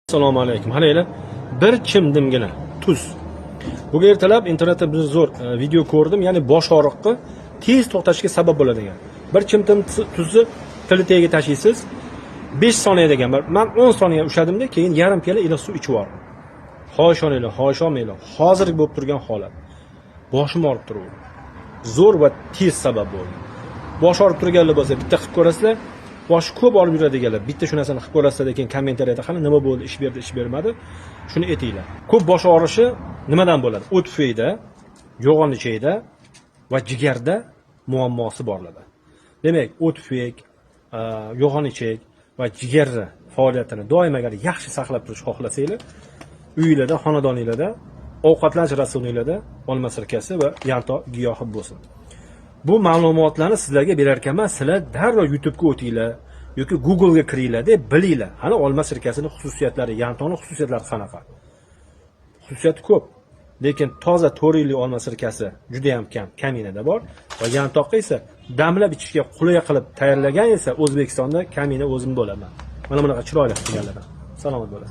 Assalomu alaykum. Halaylar bir chimdimgina tuz. Bugun ertalab internetda bir zo'r video ko'rdim, ya'ni bosh og'riqni tez to'xtatishga sabab bo'ladigan. Bir chimdim tuzni plitaga tashlaysiz, 5 soniya degan. Men 10 soniya ushladimda, keyin yarim piyola iliq suv ichib yubordim. Xohish olinglar, xohish olmanglar. Hozirgi bo'lib turgan holat. Boshim og'rib turibdi. Zo'r va tez sabab bo'ldi. Bosh og'rib turganlar bo'lsa, bitta qilib ko'rasizlar. Bosh ko'p olib yuradiganlar bitta shu narsani qilib ko'rasizlar, lekin kommentariyada qani nima bo'ldi, ish berdi, ish bermadi, shuni aytinglar. Ko'p bosh og'rishi nimadan bo'ladi? O't tufayda, yo'g'on ichakda va jigarda muammosi borladi. Demak, o't tufayk, yo'g'on ichak va jigarni faoliyatini doim agar yaxshi saqlab turishni xohlasanglar, uylarda, xonadoninglarda, ovqatlanish ratsioninglarda olma sirkasi va yantoq giyohi bo'lsin. Bu ma'lumotlarni sizlarga berar ekanman, sizlar darrov YouTube'ga o'tinglar yoki Google'ga kiringlar deb bilinglar. Ana olma sirkasining xususiyatlari, yantoqning xususiyatlari qanaqa? Xususiyati ko'p. Lekin toza to'riyli olma sirkasi juda ham kam, kaminada bor va yantoqqa esa damlab ichishga qulay qilib tayyorlagan esa O'zbekistonda kamina o'zim bo'laman. Mana bunaqa chiroyli qilganlar. Salomat bo'ling.